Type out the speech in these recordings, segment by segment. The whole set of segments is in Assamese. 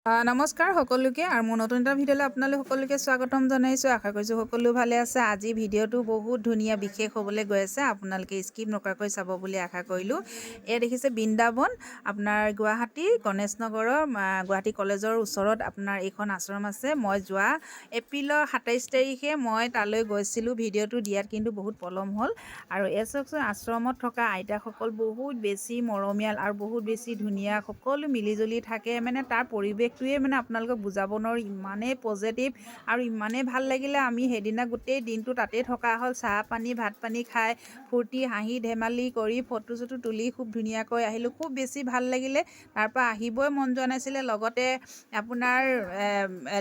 নমস্কাৰ সকলোকে আৰু মোৰ নতুন এটা ভিডিঅ'লৈ আপোনালোক সকলোকে স্বাগতম জনাইছোঁ। আশা কৰিছোঁ সকলো ভালে আছে। আজি ভিডিঅ'টো বহুত ধুনীয়া বিশেষ হ'বলৈ গৈ আছে, আপোনালোকে স্কিপ নকৰাকৈ চাব বুলি আশা কৰিলোঁ। এয়া দেখিছে বৃন্দাবন, আপোনাৰ গুৱাহাটী গণেশ নগৰৰ গুৱাহাটী কলেজৰ ওচৰত আপোনাৰ এইখন আশ্ৰম আছে। মই যোৱা এপ্ৰিলৰ 27 তাৰিখে মই তালৈ গৈছিলোঁ। ভিডিঅ'টো দিয়াত কিন্তু বহুত পলম হ'ল। আৰু এই চাওকচোন, আশ্ৰমত থকা আইতাসকল বহুত বেছি মৰমীয়াল আৰু বহুত বেছি ধুনীয়া, সকলো মিলিজুলি থাকে। মানে তাৰ পৰিৱেশটোৱে আপোনালোকক বুজাব নোৱাৰোঁ, ইমানেই পজিটিভ আৰু ইমানেই ভাল লাগিলে। আমি সেইদিনা গোটেই দিনটো তাতেই থকা হ'ল, চাহ পানী ভাত পানী খাই ফূৰ্তি হাঁহি ধেমালি কৰি ফটো চটো তুলি খুব ধুনীয়াকৈ আহিলোঁ। খুব বেছি ভাল লাগিলে, তাৰপৰা আহিবই মন যোৱা নাছিলে। লগতে আপোনাৰ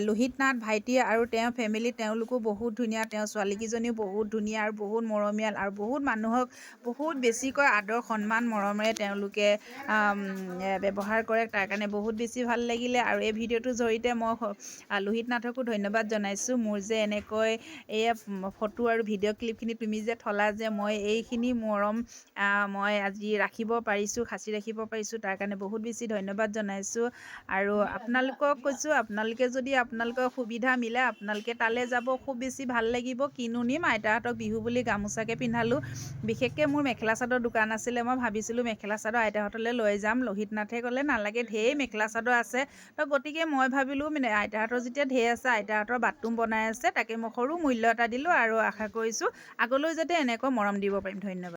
লোহিত নাথ ভাইটি আৰু তেওঁৰ ফেমিলি, তেওঁলোকো বহুত ধুনীয়া, তেওঁৰ ছোৱালীকেইজনীও বহুত ধুনীয়া আৰু বহুত মৰমীয়াল আৰু বহুত মানুহক বহুত বেছিকৈ আদৰ সন্মান মৰমেৰে তেওঁলোকে ব্যৱহাৰ কৰে। তাৰ কাৰণে বহুত বেছি ভাল লাগিলে। আৰু এই ভিডিঅ'টোৰ জৰিয়তে মই লোহিত নাথকো ধন্যবাদ জনাইছোঁ। মোৰ যে এনেকৈ এই ফটো আৰু ভিডিঅ' ক্লিপখিনি তুমি যে থলা, যে মই এইখিনি মৰম মই আজি ৰাখিব পাৰিছোঁ, সাঁচি ৰাখিব পাৰিছোঁ, তাৰ কাৰণে বহুত বেছি ধন্যবাদ জনাইছোঁ। আৰু আপোনালোকক কৈছোঁ, আপোনালোকৰ সুবিধা মিলে আপোনালোকে তালৈ যাব, খুব বেছি ভাল লাগিব। কিনো নিম, আইতাহঁতক বিহু বুলি গামোচাকে পিন্ধালোঁ। বিশেষকৈ মোৰ মেখেলা চাদৰ দোকান আছিলে, মই ভাবিছিলোঁ মেখেলা চাদৰ আইতাহঁতলৈ লৈ যাম। লোহিত নাথে ক'লে নালাগে, ঢেৰ মেখেলা চাদৰ আছে। তো গতিকে মই ভাবিলোঁ আইতাহঁতৰ যেতিয়া ঢেৰ আছে, আইতাহঁতৰ বাথৰুম বনাই আছে, তাকে মই সৰু মূল্য এটা দিলোঁ আৰু আশা কৰিছোঁ আগলৈ যাতে এনেকৈ মৰম দিব পাৰিম। ধন্যবাদ।